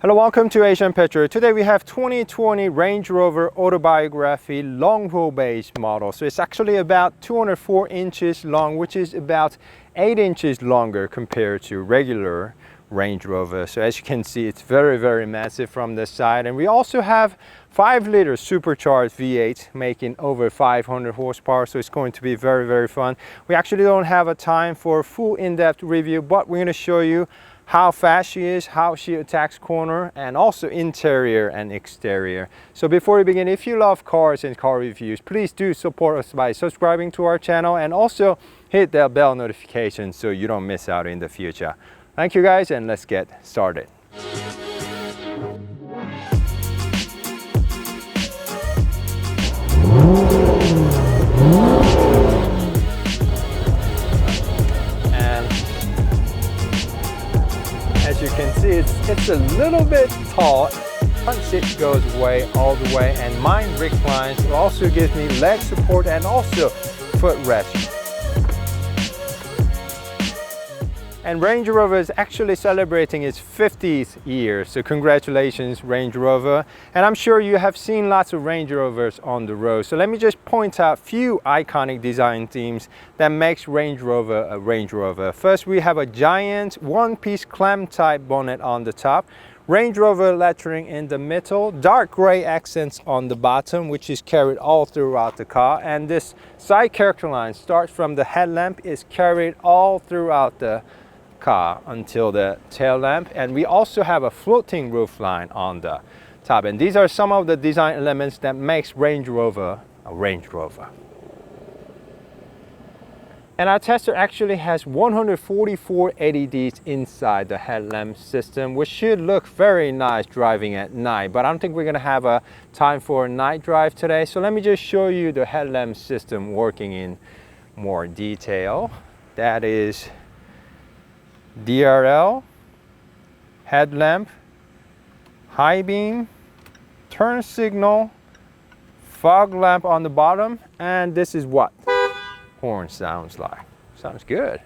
Hello, welcome to Asian Petrol. Today we have 2020 Range Rover Autobiography long wheelbase model. So it's actually about 204 inches long, which is about 8 inches longer compared to regular Range Rover. So as you can see, it's very massive from the side. And we also have 5-liter supercharged V8 making over 500 horsepower. So it's going to be very fun. We actually don't have a time for a full in-depth review, but we're going to show you how fast she is, how she attacks corner, and also interior and exterior. So before we begin, if you love cars and car reviews, please do support us by subscribing to our channel and also hit that bell notification so you don't miss out in the future. Thank you guys, and let's get started. As you can see, it's a little bit tall. Front seat goes all the way, and mine reclines. It also gives me leg support and also footrest. And Range Rover is actually celebrating its 50th year, so congratulations Range Rover. And I'm sure you have seen lots of Range Rovers on the road. So let me just point out a few iconic design themes that makes Range Rover a Range Rover. First, we have a giant one-piece clamp type bonnet on the top, Range Rover lettering in the middle, dark gray accents on the bottom, which is carried all throughout the car. And this side character line starts from the headlamp, is carried all throughout the car until the tail lamp. And we also have a floating roof line on the top. And these are some of the design elements that makes Range Rover a Range Rover. And our tester actually has 144 LEDs inside the headlamp system, which should look very nice driving at night. But I don't think we're gonna have a time for a night drive today. So let me just show you the headlamp system working in more detail. That is DRL, headlamp, high beam, turn signal, fog lamp on the bottom, and this is what horn sounds like. Sounds good.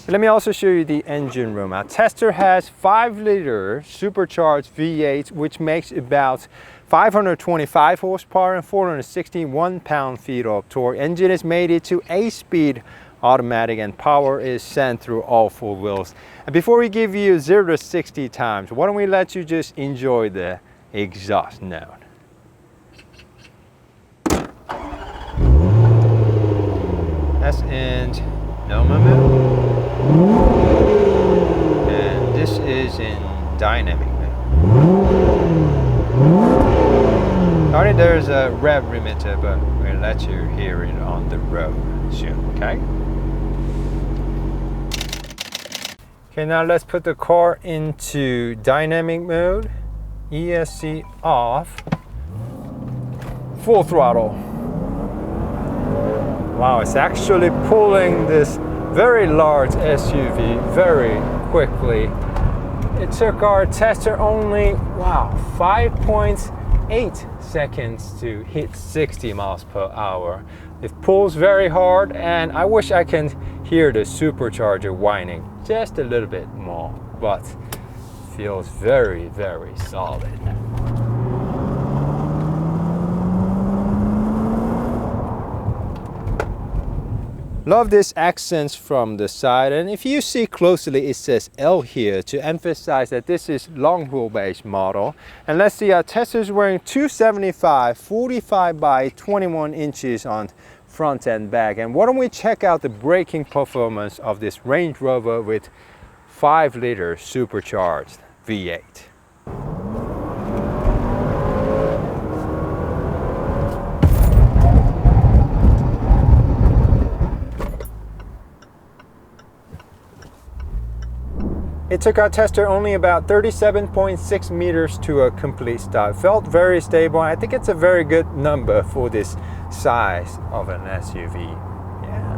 Let me also show you the engine room. Our tester has 5-liter supercharged V8, which makes about 525 horsepower and 461 pound-feet of torque. Engine is mated to 8-speed automatic, and power is sent through all 4 wheels. And before we give you 0 to 60 times, why don't we let you just enjoy the exhaust note. That's in normal mode, and this is in dynamic mode. Already there's a rev limiter, but we'll let you hear it on the road soon, okay? Okay, now let's put the car into dynamic mode, ESC off, full throttle. Wow, it's actually pulling this very large SUV very quickly. It took our tester only, 5.8 seconds to hit 60 miles per hour. It pulls very hard, and I wish I can hear the supercharger whining just a little bit more, but feels very solid. Love this accents from the side, and if you see closely, it says L here to emphasize that this is long wheelbase model. And let's see, our tester is wearing 275 45 by 21 inches on front and back. And why don't we check out the braking performance of this Range Rover with 5-liter supercharged V8. It took our tester only about 37.6 meters to a complete stop. Felt very stable. I think it's a very good number for this size of an SUV. Yeah.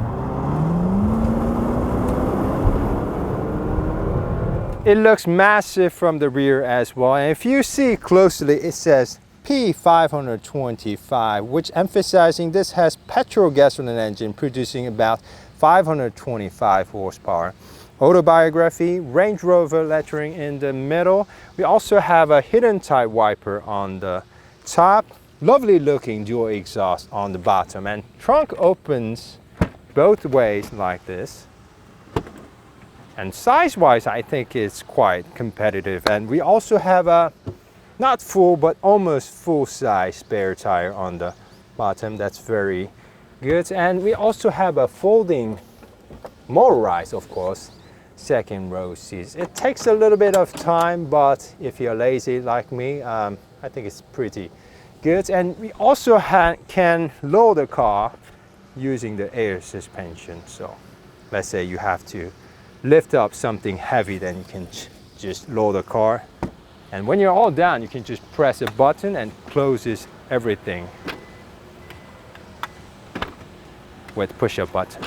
It looks massive from the rear as well. And if you see closely, it says P525, which emphasizing this has petrol gasoline engine producing about 525 horsepower. Autobiography, Range Rover lettering in the middle. We also have a hidden type wiper on the top. Lovely looking dual exhaust on the bottom, and trunk opens both ways like this. And size-wise, I think it's quite competitive. And we also have a not full, but almost full-size spare tire on the bottom. That's very good. And we also have a folding, motorized, of course, second row seats. It takes a little bit of time, but if you're lazy like me, I think it's pretty good. And we also can lower the car using the air suspension. So let's say you have to lift up something heavy, then you can just lower the car. And when you're all down, you can just press a button and closes everything with push-up button.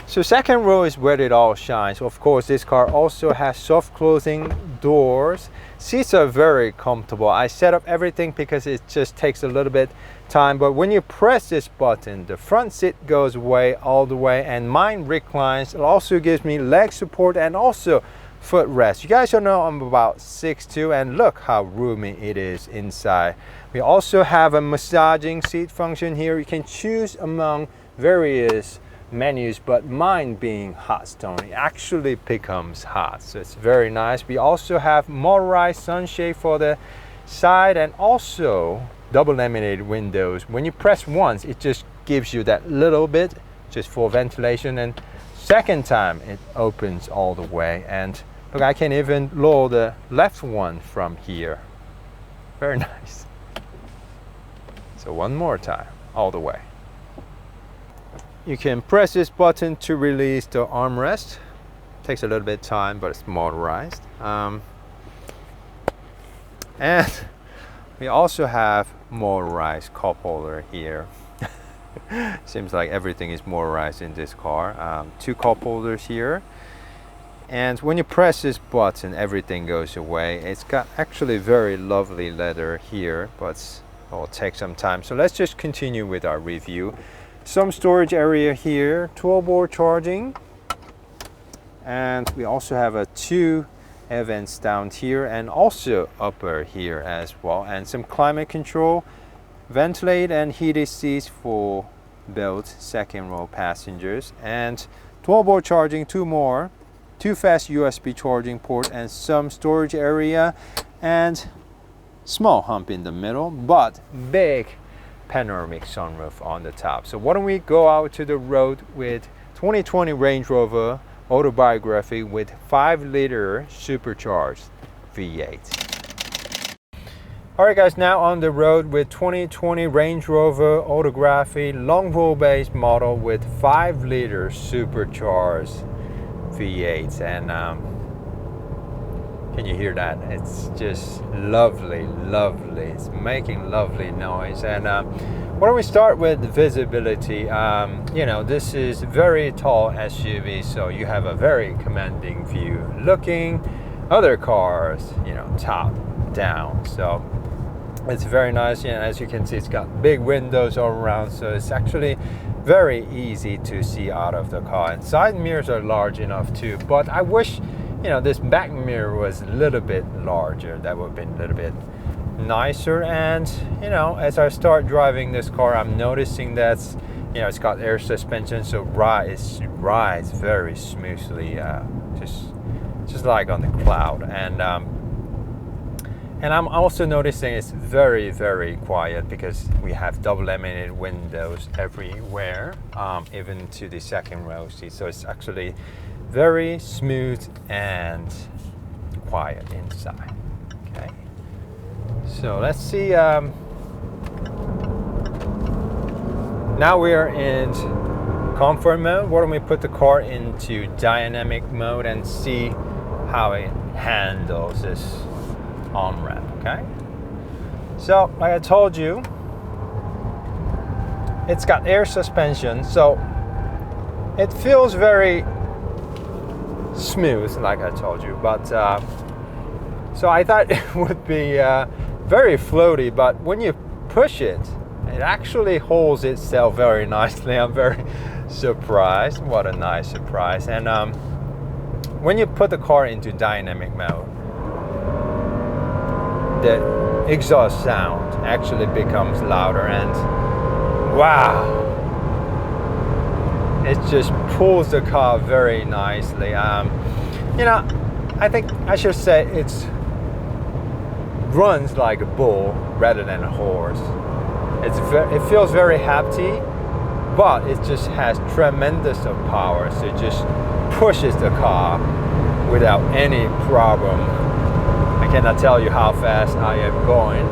So second row is where it all shines. Of course, this car also has soft closing doors. Seats are very comfortable. I set up everything because it just takes a little bit time, but when you press this button, the front seat goes away all the way, and mine reclines. It also gives me leg support and also footrest. You guys know I'm about 6'2", and look how roomy it is inside. We also have a massaging seat function here. You can choose among various menus, but mine being hot stone, it actually becomes hot, so it's very nice. We also have motorized sunshade for the side, and also double laminated windows. When you press once, it just gives you that little bit just for ventilation, and second time it opens all the way. And look, I can even lower the left one from here. Very nice. So one more time, all the way. You can press this button to release the armrest. Takes a little bit of time, but it's motorized. And we also have motorized cup holder here. Seems like everything is motorized in this car. Two cup holders here. And when you press this button, everything goes away. It's got actually very lovely leather here, but it will take some time. So let's just continue with our review. Some storage area here, 12-volt charging, and we also have a 2 air vents down here and also upper here as well, and some climate control, ventilate and heated seats for both second row passengers, and 12-volt charging, 2 more, 2 fast USB charging port, and some storage area, and small hump in the middle, but big panoramic sunroof on the top. So why don't we go out to the road with 2020 Range Rover Autobiography with 5-liter supercharged V8. Alright guys, now on the road with 2020 Range Rover Autobiography long wheelbase model with 5-liter supercharged V8, and can you hear that? It's just lovely, lovely. It's making lovely noise. And why don't we start with visibility? You know, this is very tall SUV, so you have a very commanding view looking other cars, you know, top down. So it's very nice. You know, as you can see, it's got big windows all around, so it's actually very easy to see out of the car. And side mirrors are large enough too, but I wish, you know, this back mirror was a little bit larger. That would have been a little bit nicer. And you know, as I start driving this car, I'm noticing that, you know, it's got air suspension, so rides very smoothly, just like on the cloud. And I'm also noticing it's very, very quiet because we have double laminated windows everywhere, even to the second row seat. So it's actually very smooth and quiet inside. Okay, so let's see. Now we are in comfort mode. Why don't we put the car into dynamic mode and see how it handles this on-ramp. Okay, so like I told you, it's got air suspension, so it feels very smooth, like I told you, but so I thought it would be very floaty, but when you push it, it actually holds itself very nicely. I'm very surprised. What a nice surprise. And when you put the car into dynamic mode, the exhaust sound actually becomes louder, and wow, it just pulls the car very nicely. You know, I think I should say it's runs like a bull rather than a horse. It feels very hefty, but it just has tremendous of power, so it just pushes the car without any problem. I cannot tell you how fast I am going.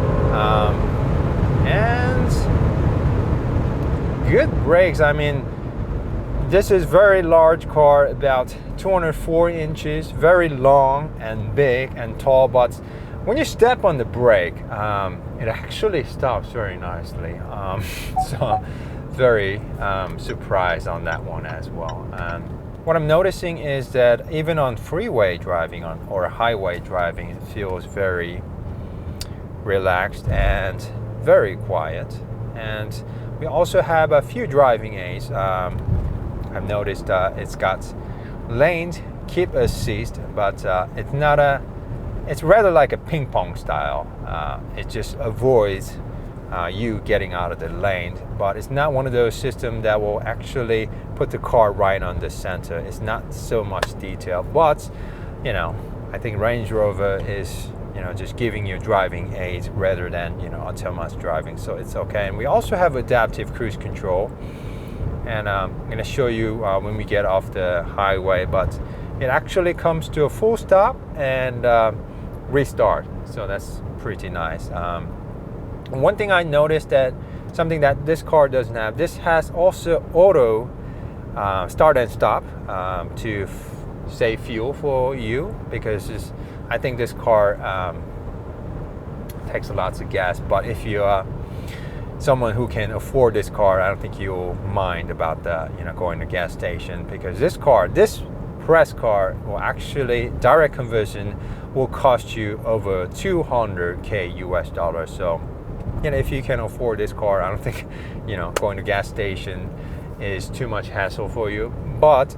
And good brakes. I mean, this is very large car, about 204 inches, very long and big and tall, but when you step on the brake, it actually stops very nicely. So very surprised on that one as well. What I'm noticing is that even on freeway driving or highway driving, it feels very relaxed and very quiet. And we also have a few driving aids. I've noticed it's got lane keep assist, but it's rather like a ping pong style. It just avoids you getting out of the lane, but it's not one of those systems that will actually put the car right on the center. It's not so much detail, but you know, I think Range Rover is, you know, just giving you driving aids rather than, you know, autonomous driving, so it's okay. And we also have adaptive cruise control, and I'm going to show you when we get off the highway, but it actually comes to a full stop and restart, so that's pretty nice. One thing I noticed, that something that this car doesn't have, this has also auto start and stop to save fuel for you, because I think this car takes lots of gas, but if you are someone who can afford this car, I don't think you'll mind about the, you know, going to gas station, because this press car will actually, direct conversion will cost you over $200K US. So, you know, if you can afford this car, I don't think, you know, going to gas station is too much hassle for you. But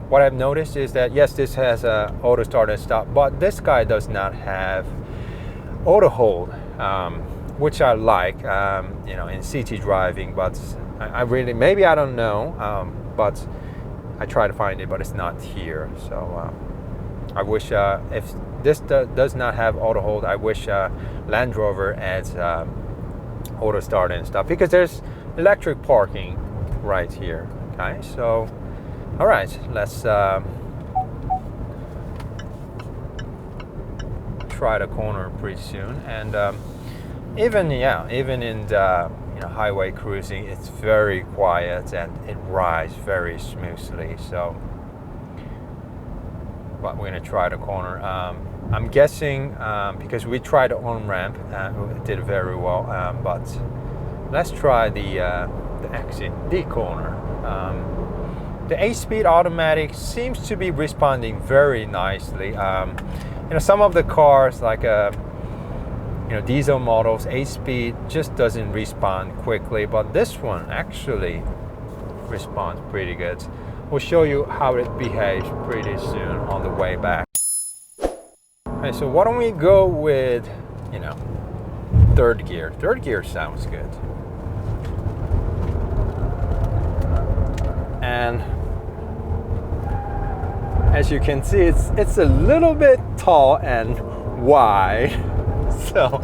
what I've noticed is that yes, this has a auto start and stop, but this guy does not have auto hold, which I like, you know, in city driving. But I really, maybe, I don't know, but I try to find it, but it's not here. So I wish if this does not have auto hold, I wish Land Rover adds auto start and stop, because there's electric parking right here. Okay, so all right, let's try the corner pretty soon. And even in the, you know, highway cruising, it's very quiet and it rides very smoothly. So, but we're gonna try the corner. I'm guessing because we tried the on-ramp, it did very well, but let's try the exit, the corner. The 8-speed automatic seems to be responding very nicely. You know, some of the cars, like you know, diesel models, 8-speed just doesn't respond quickly, but this one actually responds pretty good. We'll show you how it behaves pretty soon on the way back. Okay, so why don't we go with, you know, third gear. Third gear sounds good. And as you can see, it's a little bit tall and wide. So,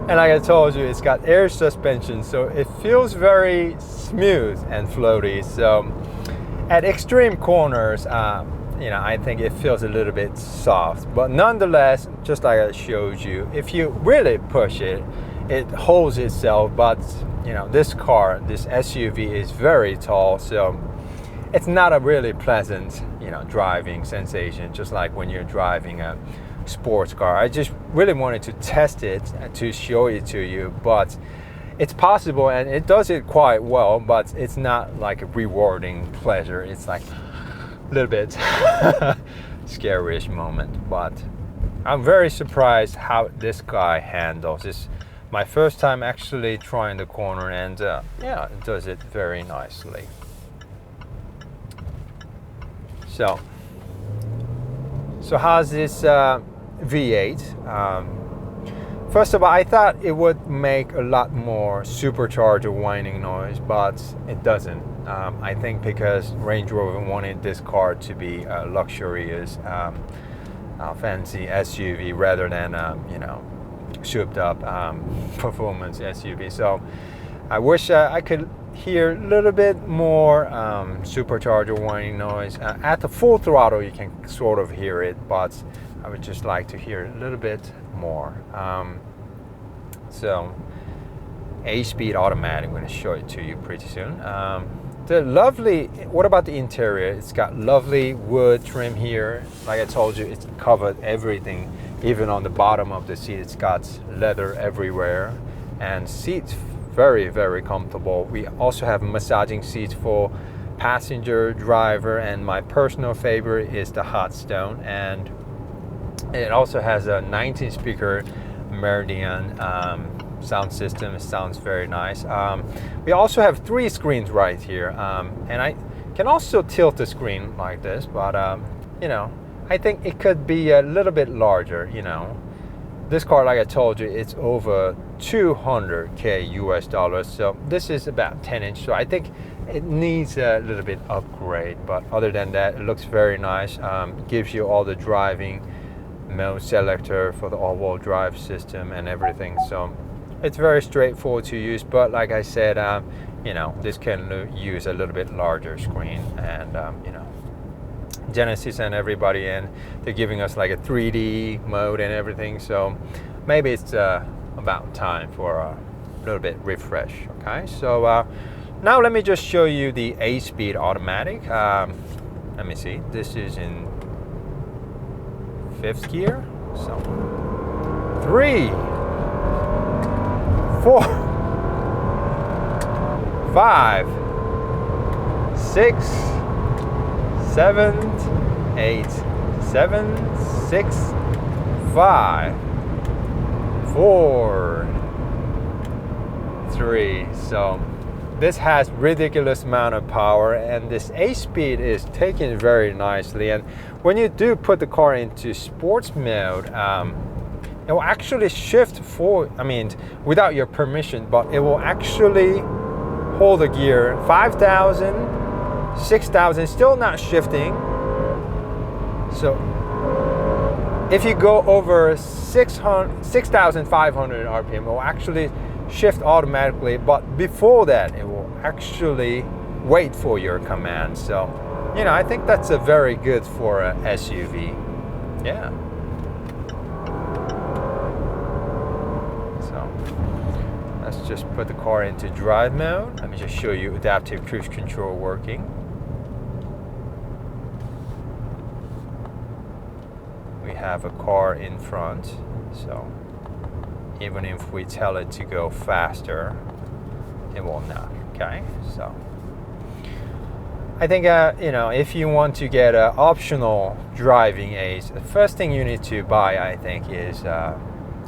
and like I told you, it's got air suspension, so it feels very smooth and floaty. So at extreme corners, you know, I think it feels a little bit soft, but nonetheless, just like I showed you, if you really push it, it holds itself. But you know, this car, this SUV, is very tall, so it's not a really pleasant, you know, driving sensation, just like when you're driving a sports car. I just really wanted to test it to show it to you, but it's possible and it does it quite well, but it's not like a rewarding pleasure. It's like a little bit scary-ish moment, but I'm very surprised how this guy handles. It's my first time actually trying the corner, and yeah, it does it very nicely. So So how's this V8? First of all, I thought it would make a lot more supercharger whining noise, but it doesn't. I think because Range Rover wanted this car to be a luxurious, fancy SUV rather than, you know, souped up performance SUV. So I wish I could hear a little bit more supercharger whining noise. At the full throttle, you can sort of hear it, but I would just like to hear a little bit more. So 8-speed automatic, I'm going to show it to you pretty soon. The lovely, what about the interior? It's got lovely wood trim here. Like I told you, it's covered everything, even on the bottom of the seat. It's got leather everywhere, and seats very, very comfortable. We also have massaging seats for passenger, driver, and my personal favorite is the hot stone. And it also has a 19-speaker Meridian sound system. It sounds very nice. We also have 3 screens right here, and I can also tilt the screen like this, but you know, I think it could be a little bit larger. You know, this car, like I told you, it's over 200K US dollars, so this is about 10-inch, so I think it needs a little bit upgrade, but other than that, it looks very nice. Gives you all the driving mode selector for the all-wheel drive system and everything, so it's very straightforward to use. But like I said, you know, this can use a little bit larger screen, and you know, Genesis and everybody, and they're giving us like a 3D mode and everything, so maybe it's about time for a little bit refresh. Okay, so now let me just show you the 8-speed automatic. Let me see, this is in 5th gear, so 3, 4, 5, 6, 7, 8, 7, 6, 5, 4, 3. So this has ridiculous amount of power, and this 8-speed is taken very nicely. And when you do put the car into sports mode, it will actually shift forward, I mean, without your permission, but it will actually hold the gear 5,000, 6,000, still not shifting. So if you go over 6,500 RPM, it will actually shift automatically, but before that, it will actually wait for your command. So, you know, I think that's a very good for a SUV. Yeah. So let's just put the car into drive mode. Let me just show you adaptive cruise control working. We have a car in front, so even if we tell it to go faster, it will not. Okay, so I think you know, if you want to get an optional driving aids, the first thing you need to buy, I think, is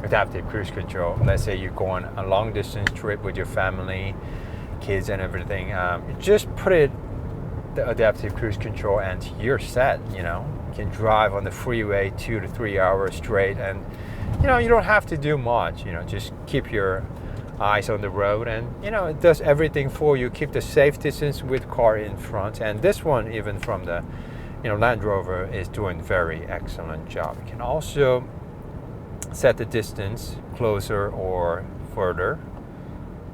adaptive cruise control. Let's say you're going a long distance trip with your family, kids and everything, just put it the adaptive cruise control and you're set. You know, you can drive on the freeway 2 to 3 hours straight, and you know, you don't have to do much. You know, just keep your eyes on the road, and you know, it does everything for you. Keep the safe distance with car in front, and this one, even from the, you know, Land Rover, is doing very excellent job. You can also set the distance closer or further.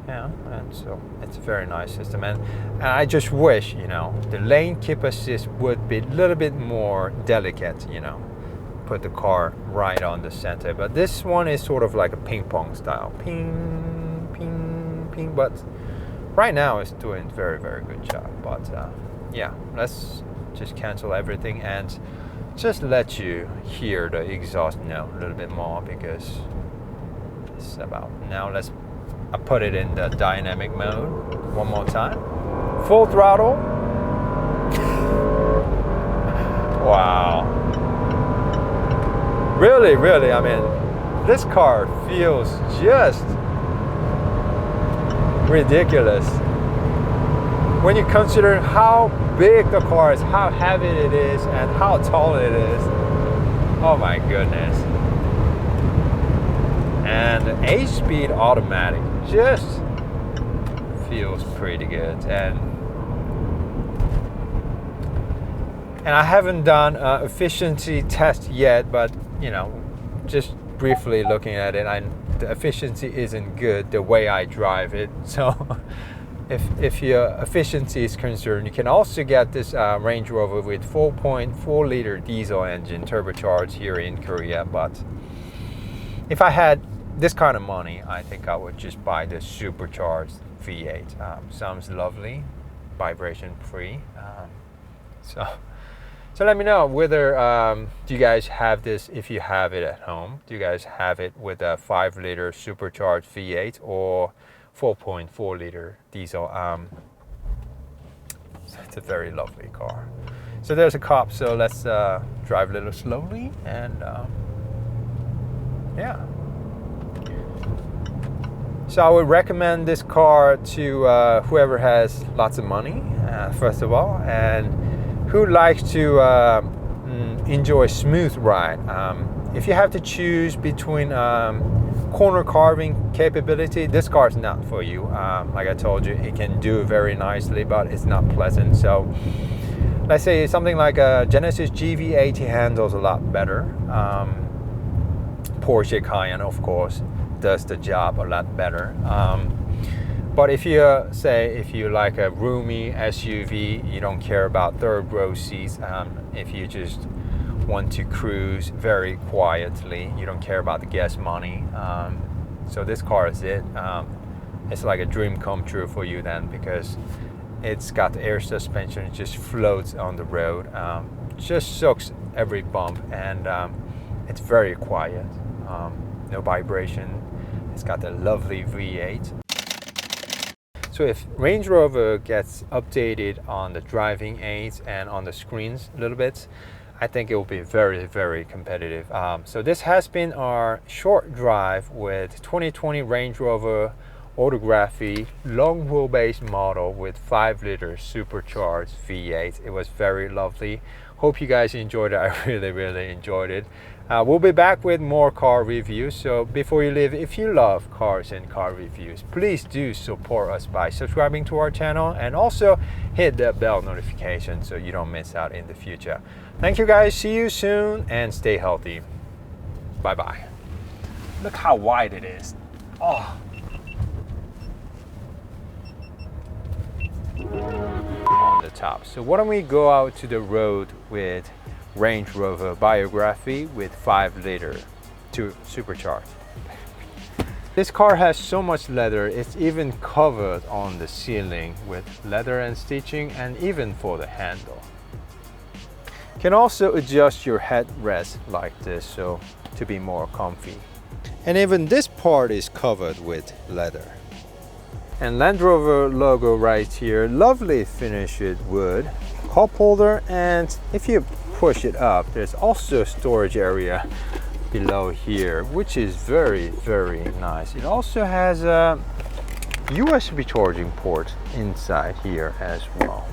Yeah, and so it's a very nice system, and I just wish, you know, the lane keep assist would be a little bit more delicate, you know, put the car right on the center, but this one is sort of like a ping pong style, ping, ping, ping, but right now it's doing very, very good job. But yeah, let's just cancel everything and just let you hear the exhaust note a little bit more, because it's about, now let's put it in the dynamic mode one more time. Full throttle. Wow. Really, really, I mean, this car feels just ridiculous. When you consider how big the car is, how heavy it is, and how tall it is, Oh my goodness. And the 8-speed automatic just feels pretty good. And I haven't done an efficiency test yet, but you know, just briefly looking at it, the efficiency isn't good the way I drive it. So if your efficiency is concerned, you can also get this Range Rover with 4.4 liter diesel engine turbocharged here in Korea. But if I had this kind of money, I think I would just buy the supercharged V8. Sounds lovely, vibration free. So let me know whether do you guys have this. If you have it at home, do you guys have it with a 5 liter supercharged V8 or 4.4 liter diesel? It's a very lovely car. So there's a cop, so let's drive a little slowly and yeah. So I would recommend this car to whoever has lots of money, first of all, and who likes to enjoy a smooth ride. If you have to choose between corner carving capability, this car is not for you. Like I told you, it can do very nicely, but it's not pleasant. So let's say something like a Genesis GV80 handles a lot better. Porsche Cayenne, of course, does the job a lot better. But if you like a roomy SUV, you don't care about third row seats. If you just want to cruise very quietly, you don't care about the gas money. So this car is it. It's like a dream come true for you then, because it's got the air suspension. It just floats on the road. Just soaks every bump, and it's very quiet. No vibration. It's got a lovely V8. So if Range Rover gets updated on the driving aids and on the screens a little bit, I think it will be very, very competitive. So this has been our short drive with 2020 Range Rover Autobiography long wheelbase model with 5 liter supercharged V8. It was very lovely. Hope you guys enjoyed it. I really, really enjoyed it. We'll be back with more car reviews. So before you leave, if you love cars and car reviews, please do support us by subscribing to our channel and also hit the bell notification so you don't miss out in the future. Thank you guys. See you soon and stay healthy. Bye bye. Look how wide it is. Oh. On the top. So why don't we go out to the road with Range Rover Autobiography with 5 liter to supercharged. This car has so much leather, it's even covered on the ceiling with leather and stitching, and even for the handle. You can also adjust your headrest like this so to be more comfy. And even this part is covered with leather. And Land Rover logo right here, lovely finished wood, cup holder, and if you push it up, there's also a storage area below here, which is very, very nice. It also has a USB charging port inside here as well.